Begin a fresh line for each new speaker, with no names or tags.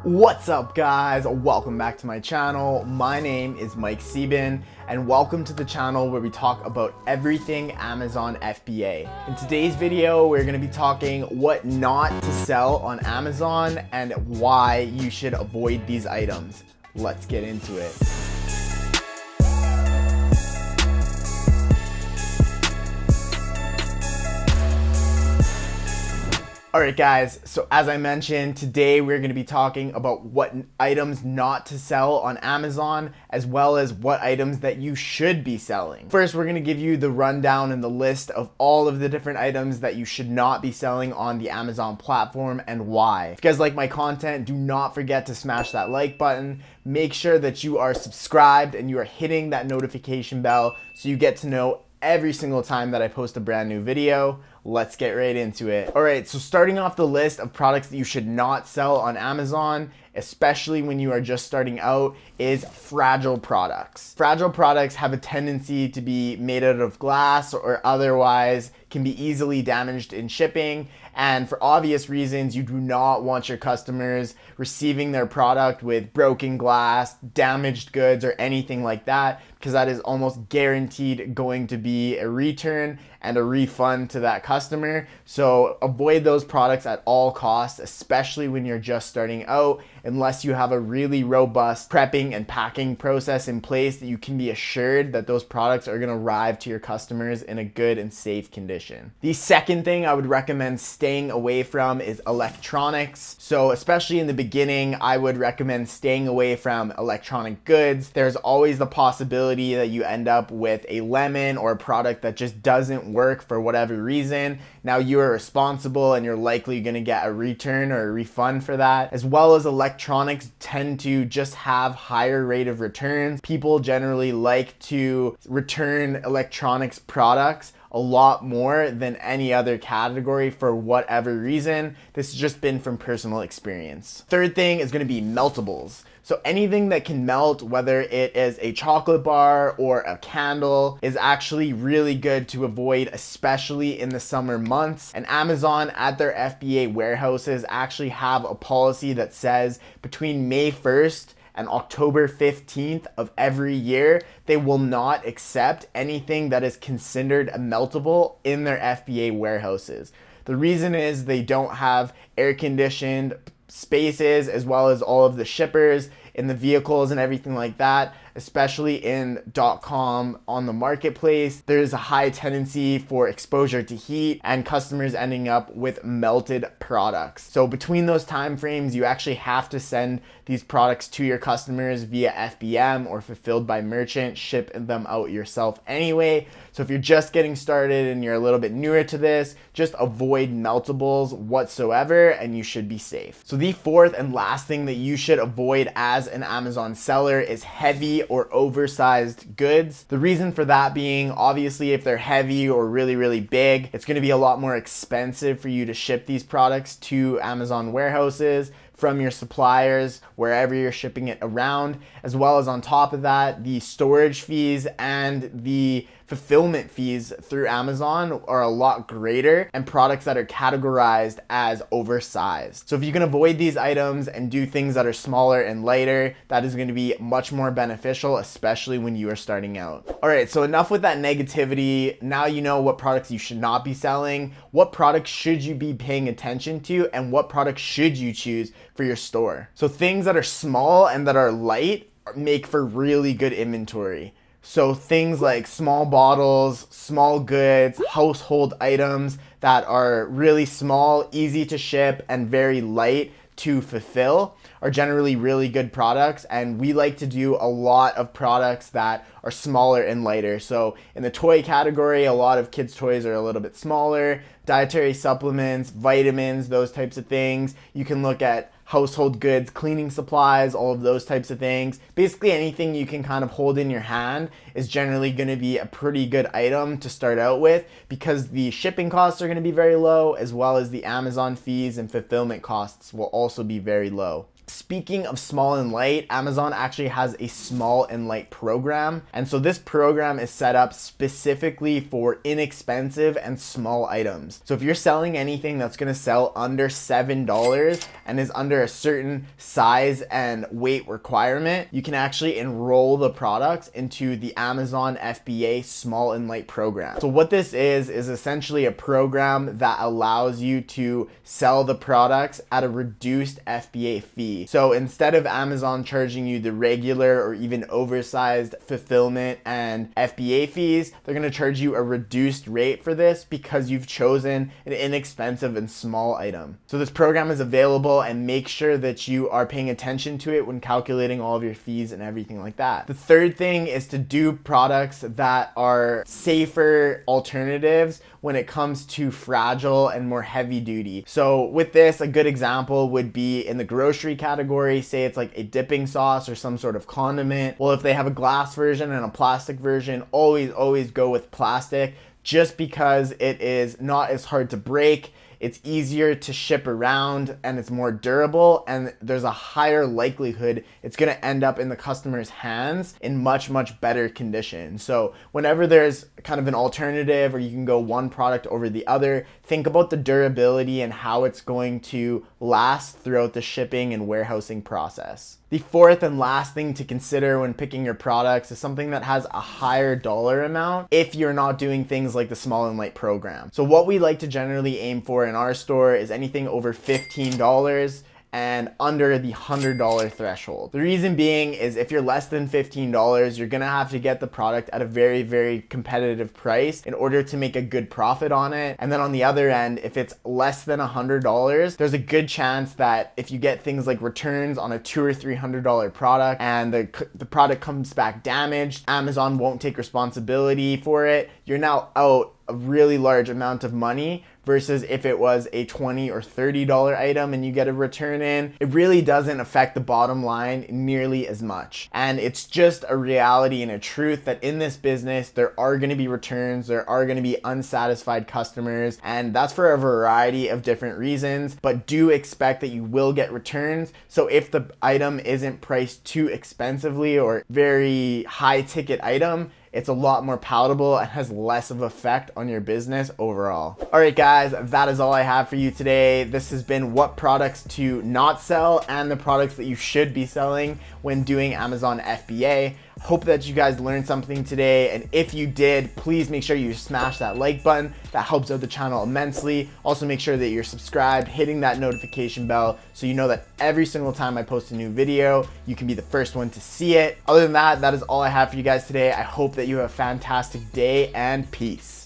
What's up guys? Welcome back to my channel. My name is Mike Sieben and welcome to the channel where we talk about everything Amazon FBA. In today's video, we're going to be talking what not to sell on Amazon and why you should avoid these items. Let's get into it. Alright guys, so as I mentioned, today we're going to be talking about what items not to sell on Amazon, as well as what items that you should be selling. First, we're going to give you the rundown and the list of all of the different items that you should not be selling on the Amazon platform and why. If you guys like my content, do not forget to smash that like button. Make sure that you are subscribed and you are hitting that notification bell so you get to know every single time that I post a brand new video. Let's get right into it. All right, so starting off the list of products that you should not sell on Amazon, especially when you are just starting out, is fragile products. Fragile products have a tendency to be made out of glass or otherwise can be easily damaged in shipping. And for obvious reasons, you do not want your customers receiving their product with broken glass, damaged goods, or anything like that, because that is almost guaranteed going to be a return and a refund to that customer. So avoid those products at all costs, especially when you're just starting out, unless you have a really robust prepping and packing process in place that you can be assured that those products are going to arrive to your customers in a good and safe condition. The second thing I would recommend staying away from is electronics. So especially in the beginning, I would recommend staying away from electronic goods. There's always the possibility that you end up with a lemon or a product that just doesn't work for whatever reason. Now you are responsible and you're likely going to get a return or a refund for that. As well as electronics tend to just have higher rate of returns. People generally like to return electronics products a lot more than any other category for whatever reason. This has just been from personal experience. Third thing is going to be meltables. So anything that can melt, whether it is a chocolate bar or a candle, is actually really good to avoid, especially in the summer months. And Amazon at their FBA warehouses actually have a policy that says between May 1st and October 15th of every year, they will not accept anything that is considered a meltable in their FBA warehouses. The reason is they don't have air-conditioned spaces, as well as all of the shippers in the vehicles and everything like that, especially in .com on the marketplace. There's a high tendency for exposure to heat and customers ending up with melted products. So between those time frames, you actually have to send these products to your customers via FBM or fulfilled by merchant, ship them out yourself anyway. So if you're just getting started and you're a little bit newer to this, just avoid meltables whatsoever and you should be safe. So the fourth and last thing that you should avoid as an Amazon seller is heavy or oversized goods. The reason for that being, obviously, if they're heavy or really big, it's going to be a lot more expensive for you to ship these products to Amazon warehouses from your suppliers, wherever you're shipping it around, as well as on top of that, the storage fees and the fulfillment fees through Amazon are a lot greater, and products that are categorized as oversized. So if you can avoid these items and do things that are smaller and lighter, that is going to be much more beneficial, especially when you are starting out. All right, so enough with that negativity. Now you know what products you should not be selling, what products should you be paying attention to, and what products should you choose for your store. So things that are small and that are light make for really good inventory. So things like small bottles, small goods, household items that are really small, easy to ship, and very light to fulfill are generally really good products. And we like to do a lot of products that are smaller and lighter. So in the toy category, a lot of kids' toys are a little bit smaller. Dietary supplements, vitamins, those types of things. You can look at household goods, cleaning supplies, all of those types of things. Basically anything you can kind of hold in your hand is generally going to be a pretty good item to start out with, because the shipping costs are going to be very low, as well as the Amazon fees and fulfillment costs will also be very low. Speaking of small and light, Amazon actually has a small and light program. And so this program is set up specifically for inexpensive and small items. So if you're selling anything that's gonna sell under $7 and is under a certain size and weight requirement, you can actually enroll the products into the Amazon FBA small and light program. So what this is essentially a program that allows you to sell the products at a reduced FBA fee. So instead of Amazon charging you the regular or even oversized fulfillment and FBA fees, they're gonna charge you a reduced rate for this because you've chosen an inexpensive and small item. So this program is available, and make sure that you are paying attention to it when calculating all of your fees and everything like that. The third thing is to do products that are safer alternatives when it comes to fragile and more heavy duty. So with this, a good example would be in the grocery category. Say it's like a dipping sauce or some sort of condiment. Well, if they have a glass version and a plastic version, always go with plastic, just because it is not as hard to break. It's easier to ship around, and it's more durable, and there's a higher likelihood it's gonna end up in the customer's hands in much better condition. So whenever there's kind of an alternative, or you can go one product over the other, think about the durability and how it's going to last throughout the shipping and warehousing process. The fourth and last thing to consider when picking your products is something that has a higher dollar amount if you're not doing things like the small and light program. So what we like to generally aim for in our store is anything over $15 and under the $100 threshold. The reason being is if you're less than $15, you're gonna have to get the product at a very competitive price in order to make a good profit on it. And then on the other end, if it's less than $100, there's a good chance that if you get things like returns on a $200 or $300 product and the product comes back damaged, Amazon won't take responsibility for it. You're now out a really large amount of money, versus if it was a $20 or $30 item and you get a return in, it really doesn't affect the bottom line nearly as much. And it's just a reality and a truth that in this business, there are gonna be returns, there are gonna be unsatisfied customers, and that's for a variety of different reasons, but do expect that you will get returns. So if the item isn't priced too expensively or very high ticket item, it's a lot more palatable and has less of effect on your business overall. All right, guys, that is all I have for you today. This has been what products to not sell and the products that you should be selling when doing Amazon FBA. Hope that you guys learned something today, and if you did, please make sure you smash that like button. That helps out the channel immensely. Also make sure that you're subscribed, hitting that notification bell so you know that every single time I post a new video, you can be the first one to see it. Other than that, that is all I have for you guys today. I hope that you have a fantastic day, and peace.